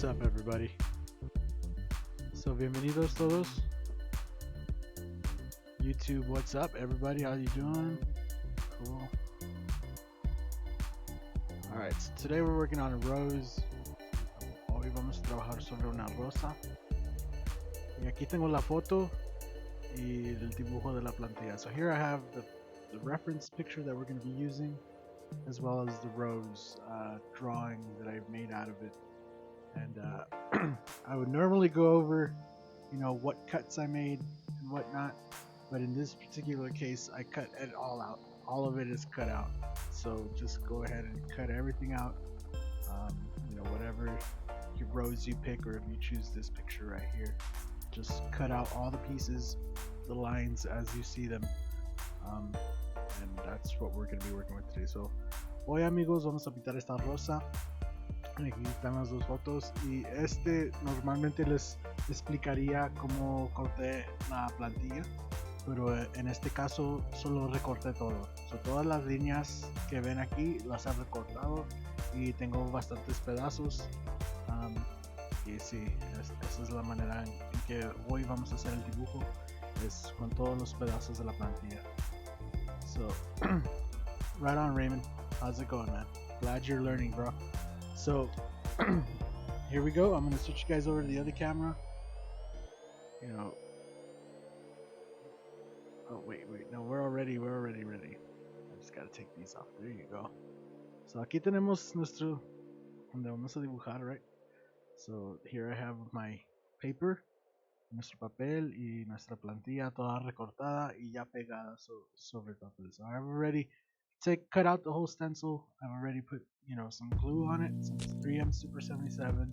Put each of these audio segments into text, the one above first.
up, everybody? So, bienvenidos todos. YouTube, what's up, everybody? How you doing? Cool. Alright, so today we're working on a rose. Hoy vamos a trabajar sobre una rosa. Y aquí tengo la foto y el dibujo de la plantilla. So here I have the reference picture that we're going to be using, as well as the rose drawing that I've made out of it. And I would normally go over, what cuts I made and whatnot, but in this particular case, I cut it all out. All of it is cut out. So just go ahead and cut everything out. Whatever your rose you pick, or if you choose this picture right here, just cut out all the pieces, the lines as you see them, and that's what we're going to be working with today. So hoy, amigos, vamos a pintar esta rosa. Aquí están las dos fotos, y normalmente les explicaría cómo corté la plantilla, pero en este caso solo recorté todo. Todas las líneas que ven aquí las he recortado y tengo bastantes pedazos. Y sí, esa es la manera en que hoy vamos a hacer el dibujo, es con todos los pedazos de la plantilla. So, right on, Raymond. How's it going, man? Glad you're learning, bro. So here we go. I'm going to switch you guys over to the other camera. Oh wait, no, we're already ready. I just got to take these off. There you go. So aquí tenemos nuestro, donde vamos a dibujar, right? So here I have my paper, nuestro papel y nuestra plantilla toda recortada y ya pegada sobre el papel. So I've already cut out the whole stencil. I've already put some glue on it, some 3M Super 77,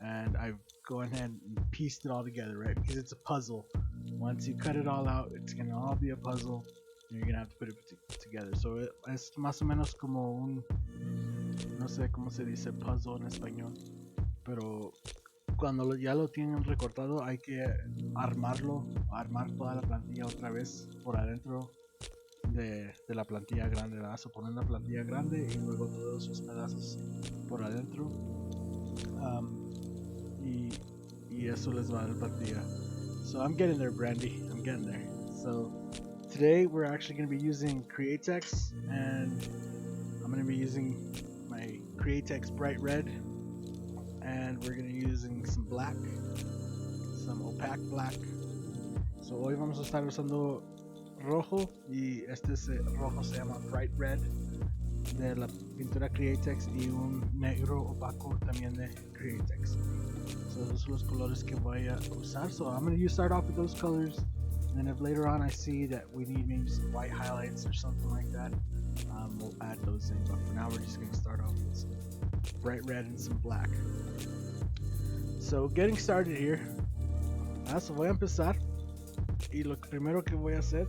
and I've gone ahead and pieced it all together, right? Because it's a puzzle. Once you cut it all out, it's gonna all be a puzzle, and you're gonna have to put it together. So es más o menos como un, no sé cómo se dice puzzle en español, pero cuando ya lo tienen recortado hay que armar toda la plantilla otra vez por adentro de la plantilla grande, ¿verdad? So poner una plantilla grande y luego todos sus pedazos por adentro, y eso les va a dar plantilla. So I'm getting there, Brandy. I'm getting there. So today we're actually going to be using Createx, and I'm going to be using my Createx Bright Red, and we're going to be using some black, some opaque black. So hoy vamos a estar usando rojo, y rojo se llama Bright Red de la pintura Createx, y un negro opaco también de Createx. So those are los colores que voy a usar. So I'm going to start off with those colors, and then if later on I see that we need maybe some white highlights or something like that, we'll add those in. But for now we're just going to start off with some bright red and some black. So getting started here. So voy a empezar, y lo primero que voy a hacer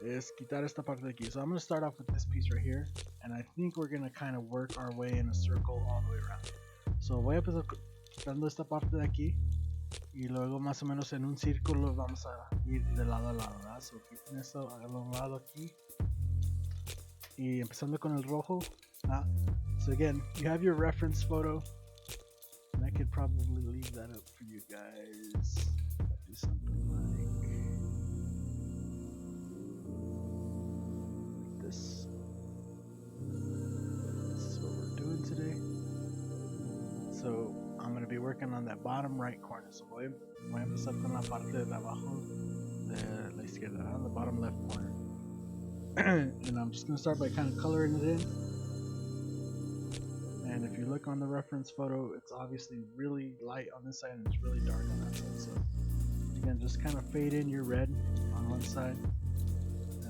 es quitar esta parte de aquí. So I'm going to start off with this piece right here, and I think we're going to kind of work our way in a circle all the way around. So voy a empezar quitando esta parte de aquí, y luego más o menos en un círculo vamos a ir de lado a lado, ¿verdad? So quiten esto a un lado aquí, y empezando con el rojo. So again, you have your reference photo, and I could probably leave that up for you guys. Do something like this. This is what we're doing today. So I'm going to be working on that bottom right corner. So voy a empezar con la parte de abajo de la izquierda, the bottom left corner. And I'm just going to start by kind of coloring it in. And if you look on the reference photo, it's obviously really light on this side and it's really dark on that side. So again, just kind of fade in your red on one side,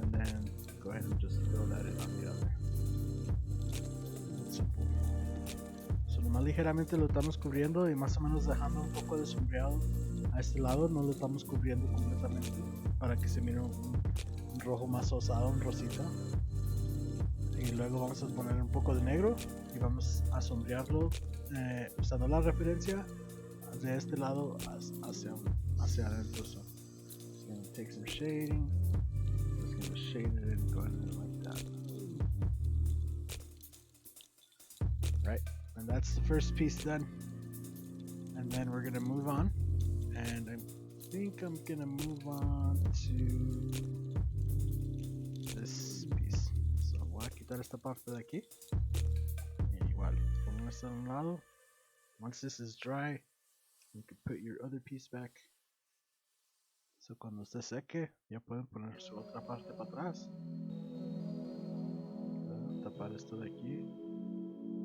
and then go ahead and just fill that in on the other. Simple. So nomás ligeramente lo estamos cubriendo y más o menos dejando un poco de sombreado a este lado. No lo estamos cubriendo completamente para que se mire un rojo más osado, un rosita. Y luego vamos a poner un poco de negro y vamos a sombrearlo usando la referencia de este lado hacia adentro. So just going to take some shading. Just going to shade it and go ahead like that. Right, and that's the first piece done. And then we're gonna move on, and I think I'm gonna move on to this piece. So voy a quitar esta parte de aquí. Y igual, pongo esto a un lado. Once this is dry, you can put your other piece back. So cuando esté seque, ya pueden poner su otra parte para atrás. Tapar esto de aquí.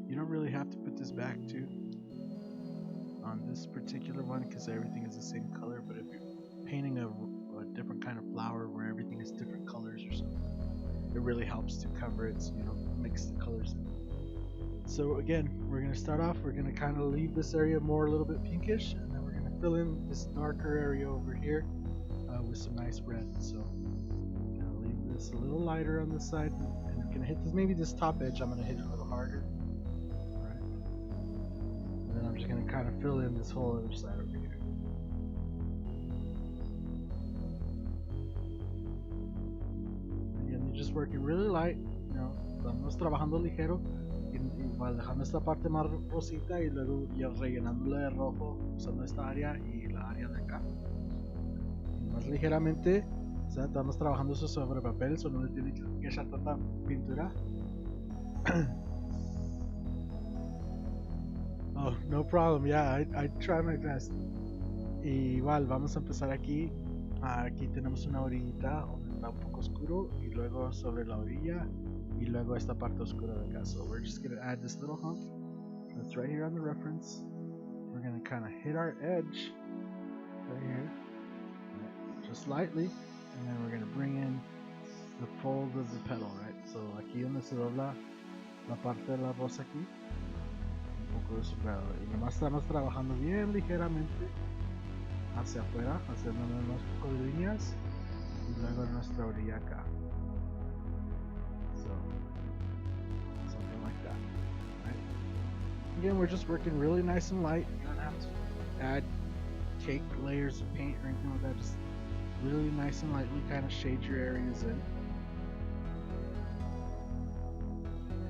You don't really have to put this back too on this particular one because everything is the same color, but if you're painting a different kind of flower where everything is different colors or something, it really helps to cover it so you don't mix the colors. So again, we're going to start off, we're going to kind of leave this area more a little bit pinkish, and then we're going to fill in this darker area over here with some nice red. So I'm going to leave this a little lighter on this side, and I'm going to hit this, maybe this top edge I'm going to hit it a little harder. Right? And then I'm just going to kind of fill in this whole other side over here. Again, you're just working really light, you know, estamos trabajando ligero. Igual dejando esta parte más rosita y luego ya rellenándole de rojo usando esta área y la área de acá. Y más ligeramente, o sea, estamos trabajando eso sobre papel, eso no le tiene que echar tanta pintura. Oh, no problem, yeah, I try my best. Y igual, vamos a empezar aquí. Aquí tenemos una orillita donde está un poco oscuro y luego sobre la orilla. Y luego esta parte oscura de acá. So we're just going to add this little hump that's right here on the reference. We're going to kind of hit our edge right here, right, just lightly, and then we're going to bring in the fold of the petal, right? So aquí donde se dobla la parte de la rosa aquí, un poco de sombreado. Y nomás estamos trabajando bien ligeramente hacia afuera, haciendo unos pocos de líneas y luego nuestra orilla acá. Again, we're just working really nice and light. You don't have to add cake layers of paint or anything like that. Just really nice and lightly kind of shade your areas in.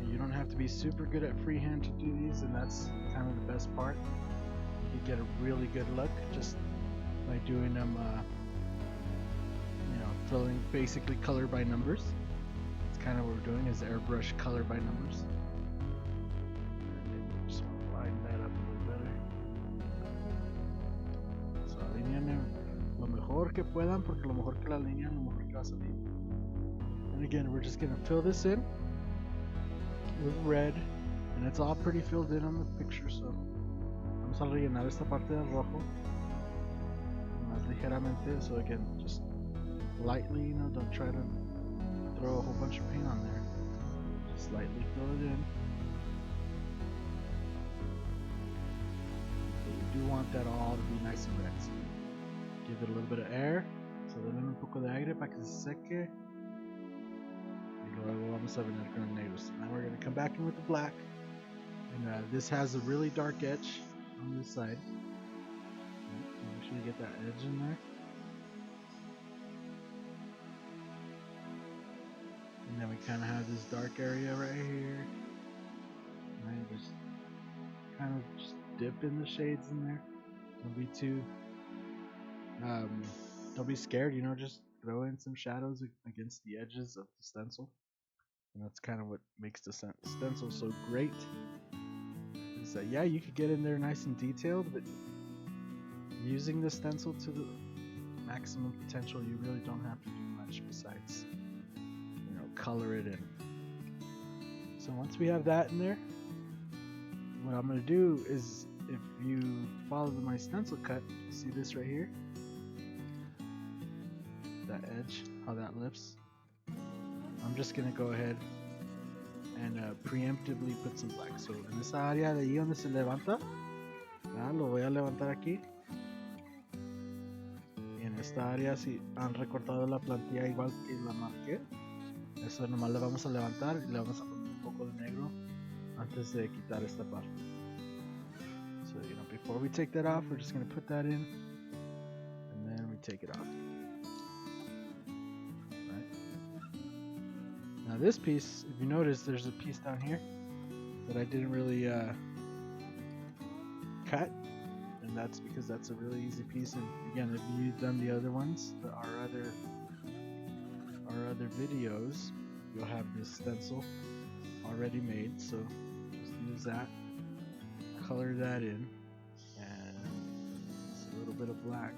You don't have to be super good at freehand to do these, and that's kind of the best part. You get a really good look just by doing them, you know, filling basically color by numbers. That's kind of what we're doing, is airbrush color by numbers. Que puedan, porque lo mejor que la línea, lo mejor que va a salir. And again, we're just gonna fill this in with red, and it's all pretty filled in on the picture. So vamos a rellenar esta parte del rojo más ligeramente. So again, just lightly, you know, don't try to throw a whole bunch of paint on there. Just lightly fill it in. So we do want that all to be nice and red. So give it a little bit of air, so denle un poco de aire para que se seque. Y luego vamos a venir con el negro. So now we're going to come back in with the black. And this has a really dark edge on this side. Make sure you get that edge in there. And then we kind of have this dark area right here. And just kind of just dip in the shades in there. Don't be too don't be scared, you know, just throw in some shadows against the edges of the stencil. And that's kind of what makes the stencil so great. Is that, yeah, you could get in there nice and detailed, but using the stencil to the maximum potential, you really don't have to do much besides, you know, color it in. So once we have that in there, what I'm going to do is, if you follow my stencil cut, see this right here? That edge, how that lifts. I'm just gonna go ahead and preemptively put some black. So en esa área de ahí donde se levanta, lo voy a levantar aquí. Y en esta área, si han recortado la plantilla igual que la marqué, eso nomás la vamos a levantar y le vamos a poner un poco de negro antes de quitar esta parte. So, you know, before we take that off, we're just gonna put that in, and then we take it off. Now this piece, if you notice, there's a piece down here that I didn't really cut, and and that's because that's a really easy piece. And again, if you've done the other ones, our other videos, you'll have this stencil already made. So just use that, color that in, and just a little bit of black,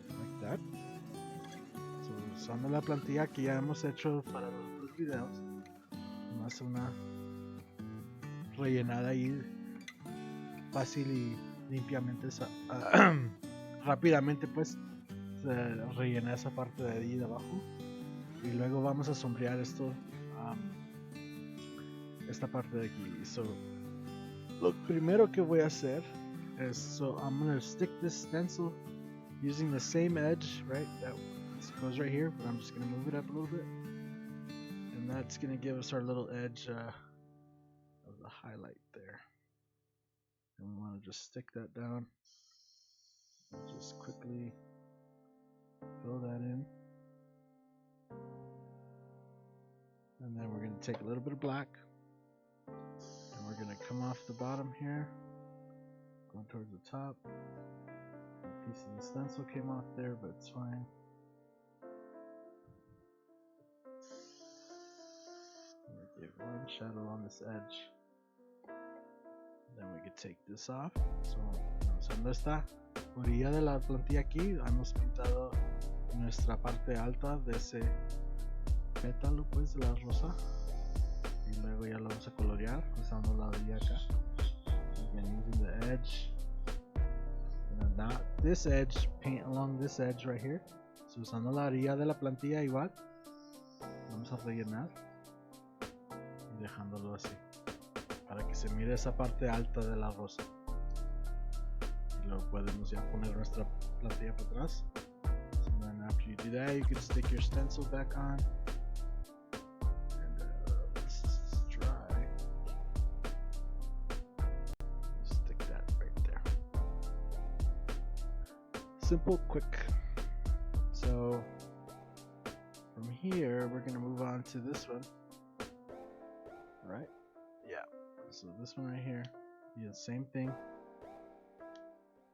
like that. So usando la plantilla que ya hemos hecho para los dos videos, más una rellenada ahí fácil y limpiamente, rápidamente, pues rellena esa parte de ahí de abajo, y luego vamos a sombrear esto, esta parte de aquí. So lo primero que voy a hacer is, so I'm gonna stick this stencil using the same edge, right, that goes right here, but I'm just gonna move it up a little bit, and that's gonna give us our little edge of the highlight there. And we want to just stick that down and just quickly fill that in. And then we're going to take a little bit of black, and we're going to come off the bottom here, going towards the top. A piece of the stencil came off there, but it's fine. Give one shadow on this edge. Then we could take this off. So, usando esta orilla de la plantilla aquí, hemos pintado nuestra parte alta de ese pétalo, pues, de la rosa. Y luego ya lo vamos a colorear usando la orilla acá. Again, using the edge. And not this edge, paint along this edge right here. So, usando la orilla de la plantilla igual, vamos a rellenar y dejándolo así, para que se mire esa parte alta de la rosa. Y luego podemos ya poner nuestra plantilla para atrás. So then after you do that, you can stick your stencil back on. And this is dry. Stick that right there. Simple, quick. So from here, we're gonna move on to this one. Right? Yeah. So this one right here, yeah, same thing.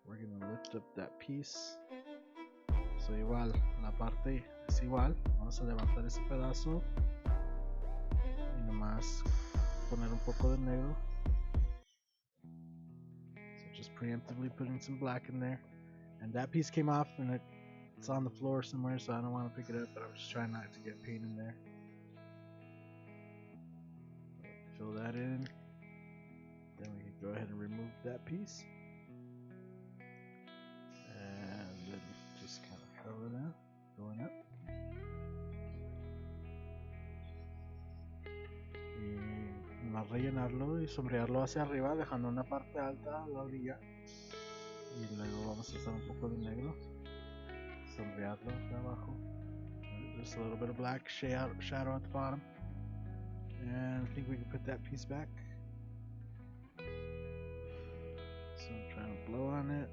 We're gonna lift up that piece. So igual, la parte es igual. Vamos a levantar ese pedazo y nomás poner un poco de negro. So just preemptively putting some black in there. And that piece came off and it's on the floor somewhere, so I don't want to pick it up, but I'm just trying not to get paint in there. Fill that in. Then we can go ahead and remove that piece. And then just kind of fill it in, going up. Y más rellenarlo y sombrearlo hacia arriba, dejando una parte alta a la orilla. Y luego vamos a usar un poco de negro. Sombrearlo hacia abajo. Just a little bit of black shadow at the bottom. And I think we can put that piece back. So I'm trying to blow on it.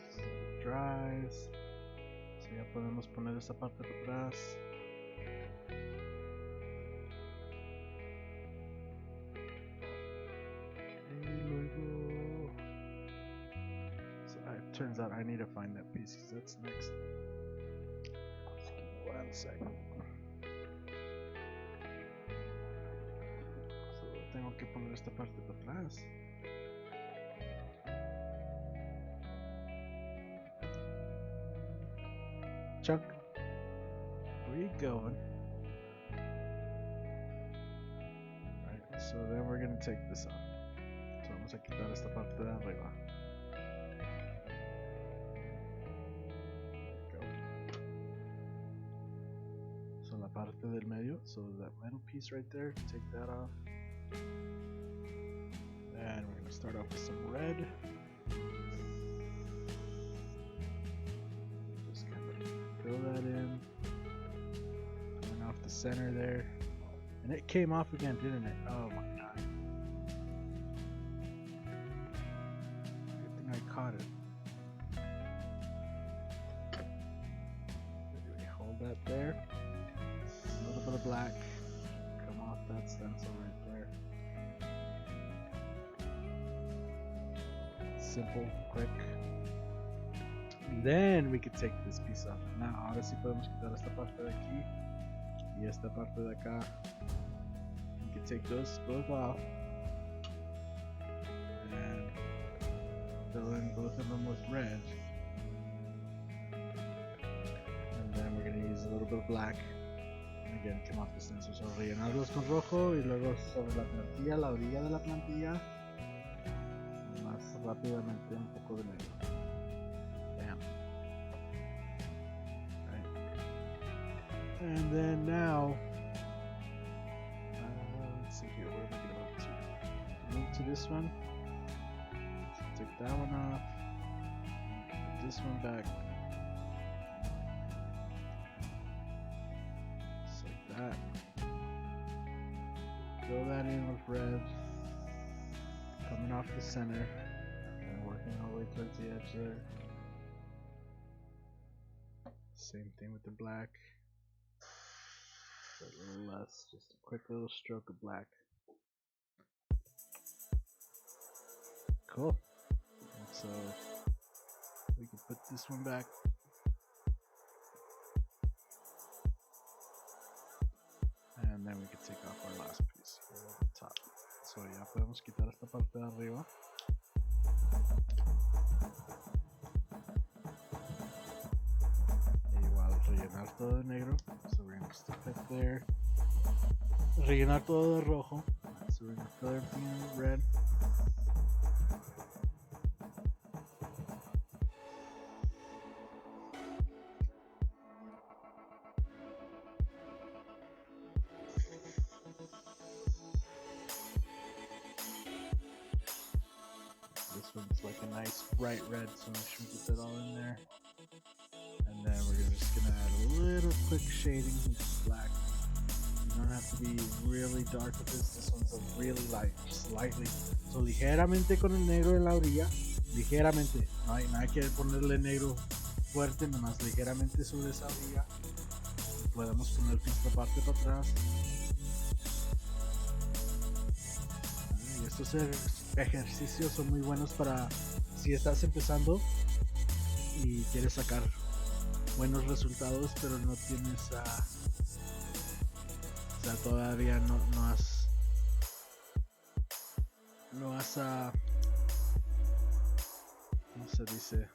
So it dries. So ya podemos poner esa parte para atrás. Y luego... So it turns out I need to find that piece because that's next. Just give me 1 second. Tengo que poner esta parte para atrás. Chuck, where you going? Alright, so then we're gonna take this off. So vamos a quitar esta parte de arriba. There we go. So la parte del medio, so that middle piece right there, take that off. And we're going to start off with some red. Just kind of fill that in. Going off the center there. And it came off again, didn't it? Oh my god. Good thing I caught it. Anyway, hold that there. A little bit of black. Come off that stencil right there. simple, quick. Then we could take this piece off. Now, ahora sí podemos quitar esta parte de aquí y esta parte de acá. We could take those both off and fill in both of them with red. And then we're going to use a little bit of black. And again, come off the stencil. So rellenarlos con rojo y luego sobre la plantilla, la orilla de la plantilla, más rápidamente un poco de negro. Bam. Right. And then now, let's see here, where are we going to move to this one. So take that one off. Put this one back. That. Fill that in with red, coming off the center and working all the way towards the edge there. Same thing with the black, but a little less, just a quick little stroke of black. Cool. And so we can put this one back. And then we can take off our last piece here at the top. So ya podemos quitar esta parte de arriba. E igual rellenar todo de negro. So we're going to stick that there. Rellenar todo de rojo. So we're going to fill everything in with red. This one's like a nice bright red, so make sure we get that all in there. And then we're just gonna add a little quick shading with black. You don't have to be really dark with this. This one's a really light, slightly. So ligeramente con el negro en la orilla, ligeramente. No hay que ponerle negro fuerte, nomás ligeramente sobre esa orilla. Podemos poner esta parte para atrás. Y estos ejercicios son muy buenos para si estás empezando y quieres sacar buenos resultados, pero no tienes o sea, todavía no has ¿cómo se dice?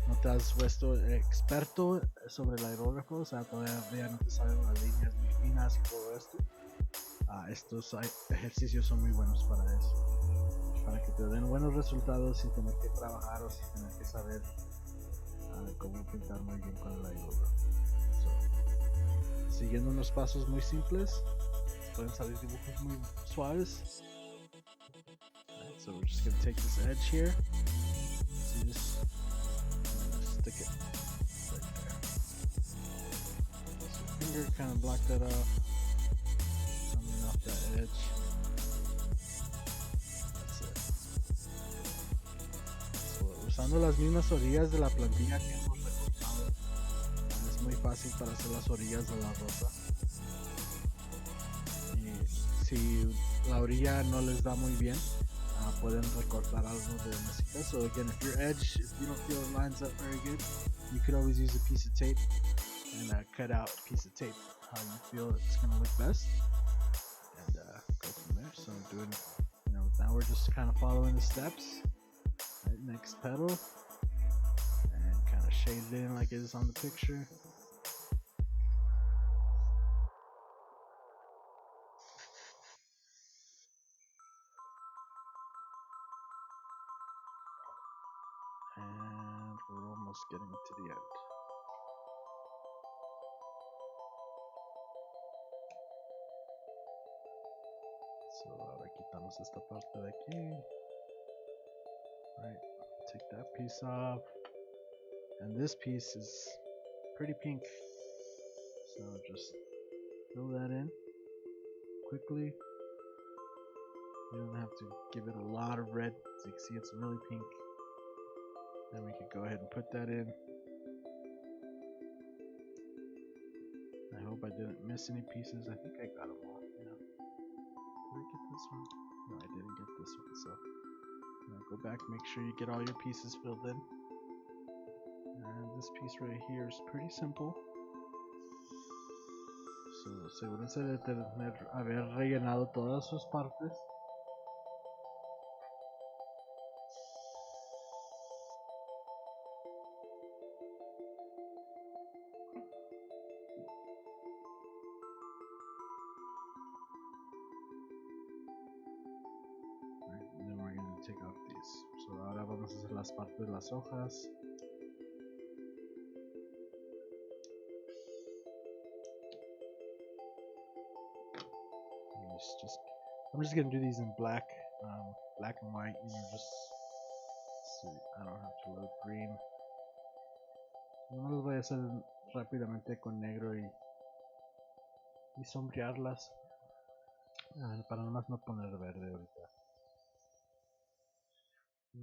No te has puesto experto sobre el aerógrafo, o sea, todavía no te salen las líneas muy finas y todo esto. Estos ejercicios son muy buenos para eso, para que te den buenos resultados sin tener que trabajar o sin tener que saber cómo pintar muy bien con el aerógrafo. Siguiendo unos pasos muy simples, pueden salir dibujos muy suaves. Right, so we're just going to take this edge here, see this, stick it right there. So finger kind of block that off. Off that edge. That's it. So, usando las mismas orillas de la plantilla que hemos recortado, es muy fácil para hacer las orillas de la rosa. Y si la orilla no les da muy bien, pueden recortar algo de mesita. So again, if your edge, if you don't feel it lines up very good, you could always use a piece of tape and cut out a piece of tape how you feel it's going to look best. Go from there. So I'm doing, now we're just kind of following the steps. Right, next petal, and kind of shade it in like it is on the picture. And we're almost getting to the end. So ahora quitamos esta parte de aquí. Right, take that piece off. And this piece is pretty pink. So just fill that in quickly. You don't have to give it a lot of red. So you can see it's really pink. Then we could go ahead and put that in. I hope I didn't miss any pieces. I think I got them all. Yeah. Did I get this one? No, I didn't get this one. So Now go back, make sure you get all your pieces filled in. And this piece right here is pretty simple. So, asegúrense de haber rellenado todas sus partes. And then we're going to take off these. So ahora vamos a hacer las partes de las hojas. I'm just gonna do these in black and white, just so I don't have to load green. No los voy a hacer rápidamente con negro y sombrearlas para nomás no poner verde ahorita.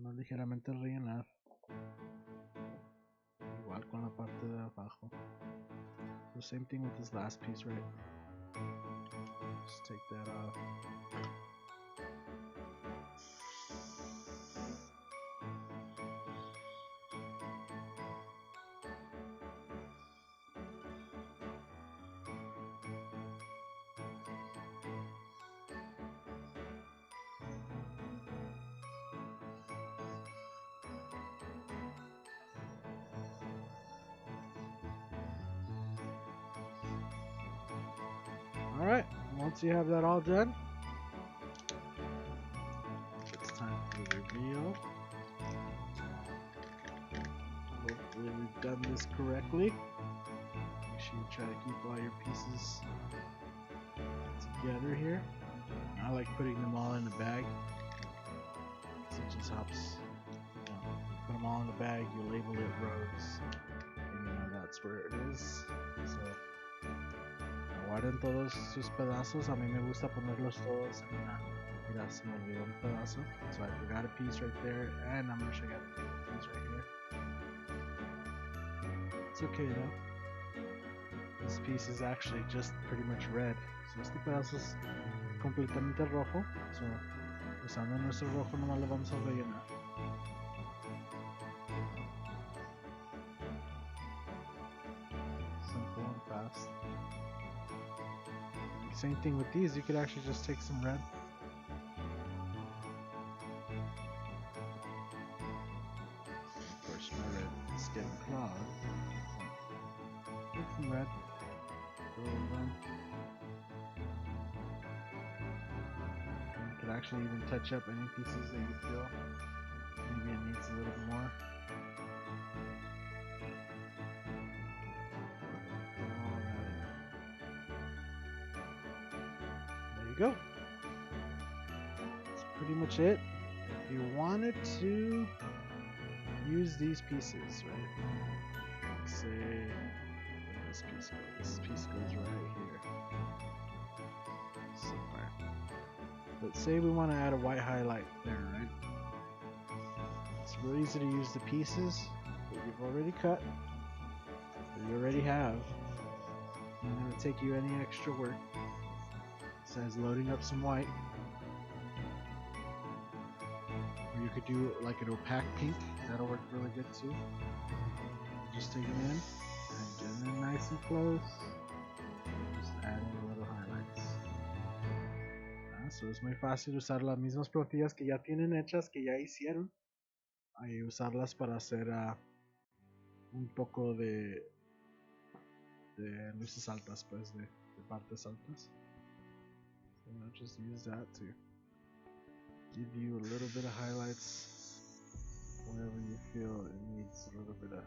Más ligeramente rellenar, igual con la parte de abajo. The same thing with this last piece, right? Just take that off. Alright, once you have that all done, it's time for the reveal. Hopefully we've done this correctly. Make sure you try to keep all your pieces together here. I like putting them all in a bag. So it just helps. You put them all in the bag, you label it Rose, and that's where it is. So guarden todos sus pedazos. A mí me gusta ponerlos todos en una. Mira, se me olvidó un pedazo. So I forgot a piece right there, and I'm gonna show you how to do a piece right here. It's okay though. This piece is actually just pretty much red. So este pedazo es completamente rojo. So usando nuestro rojo nomás lo vamos a rellenar. Simple and fast. Same thing with these, you could actually just take some red. Of course, my red is getting clogged. Take some red. Throw them in. You could actually even touch up any pieces that you feel maybe it needs a little more. Go. That's pretty much it. If you wanted to use these pieces, right? Like say, where does this piece go? This piece goes right here. Somewhere. But say we want to add a white highlight there, right? It's really easy to use the pieces that you've already cut, that you already have. It's not going to take you any extra work. Says loading up some white, or you could do like an opaque pink. That'll work really good too. Just take it in and get it nice and close. Just adding little highlights. So es muy fácil usar las mismas plantillas que ya tienen hechas, que ya hicieron, y usarlas para hacer un poco de luces altas, pues de partes altas. So I'll just use that to give you a little bit of highlights wherever you feel it needs a little bit of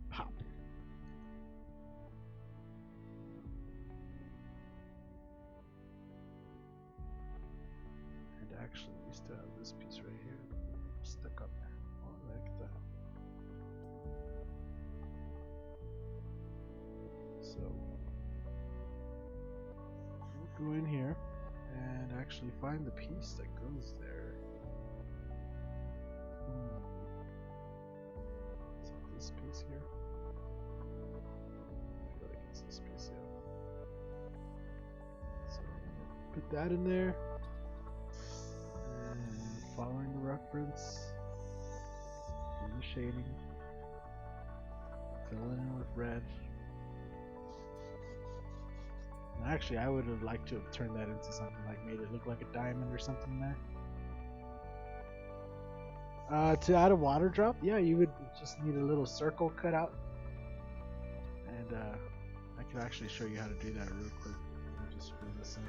pop. And actually, we used to have this piece right here stuck up like that. So we'll go in here and actually find the piece that goes there. Is it this piece here? I feel like it's this piece here. So put that in there, and following the reference. Do the shading. Fill it in with red. And actually, I would have liked to have turned that into something like made it look like a diamond or something there. To add a water drop, yeah, you would just need a little circle cut out. And I could actually show you how to do that real quick. Let me just fill this in.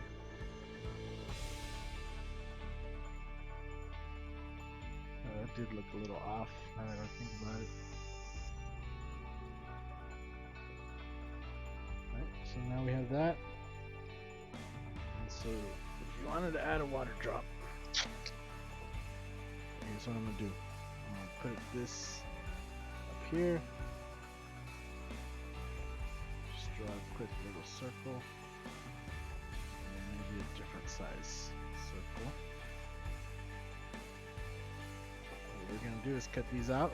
That did look a little off now that I think about it. Alright, so now we have that. And so if you wanted to add a water drop, here's what I'm going to do. I'm going to put this up here. Just draw a quick little circle. And maybe a different size circle. What we're going to do is cut these out.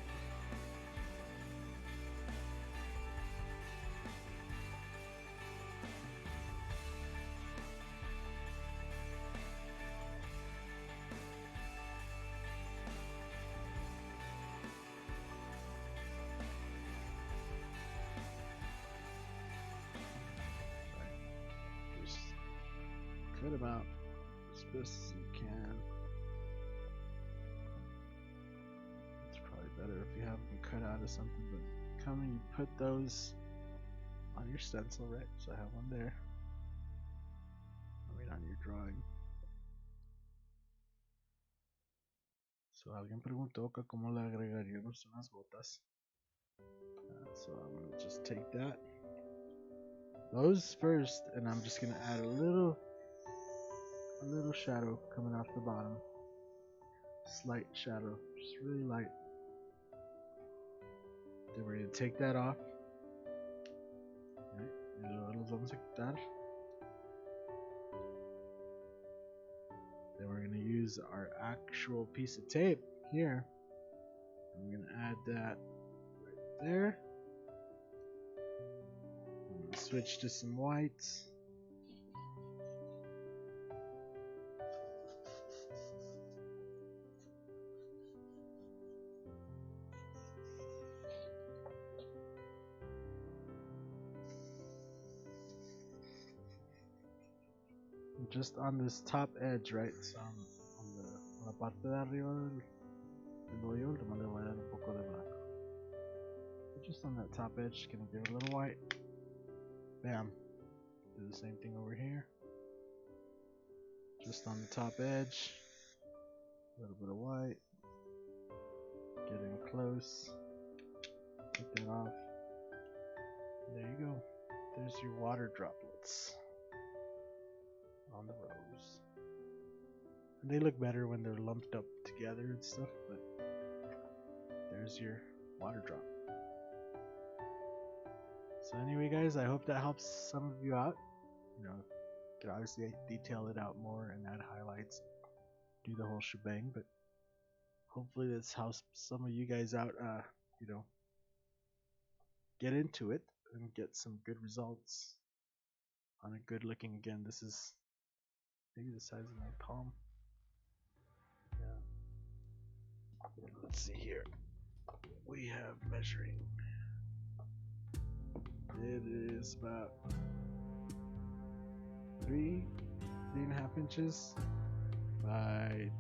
Cut them out as best as you can. It's probably better if you have them cut out of something, but come and you put those on your stencil, right? So I have one there. I mean on your drawing. So alguien preguntó que cómo le agregaríamos unas botas. So I'm gonna just take that. Those first, and I'm just gonna add a little shadow coming off the bottom. Slight shadow, just really light. Then we're gonna take that off. Right, y luego los vamos a quitar. Then we're gonna use our actual piece of tape here. I'm gonna add that right there. I'm gonna switch to some whites. Just on this top edge, right? So on la parte de arriba del hoyo, le voy a dar un poco de blanco. Just on that top edge, gonna give it a little white. Bam. Do the same thing over here. Just on the top edge, a little bit of white. Getting close. Take that off. There you go. There's your water droplets on the rose. And they look better when they're lumped up together and stuff, but there's your water drop. So anyway guys, I hope that helps some of you out. You know, you can obviously detail it out more and add highlights, do the whole shebang, but hopefully this helps some of you guys out, you know, get into it and get some good results on a good looking, again, this is maybe the size of my palm. Yeah. Let's see here. We have measuring. It is about 3.5 inches by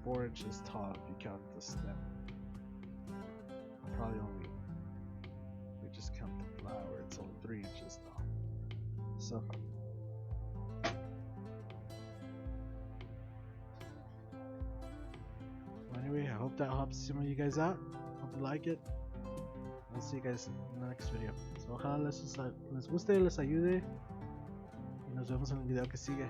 4 inches tall if you count the stem. Probably only, if we just count the flower, it's only 3 inches tall. So anyway, I hope that helps some of you guys out. Hope you like it. I'll see you guys in the next video. So ojalá les guste, les ayude y nos vemos en el video que sigue.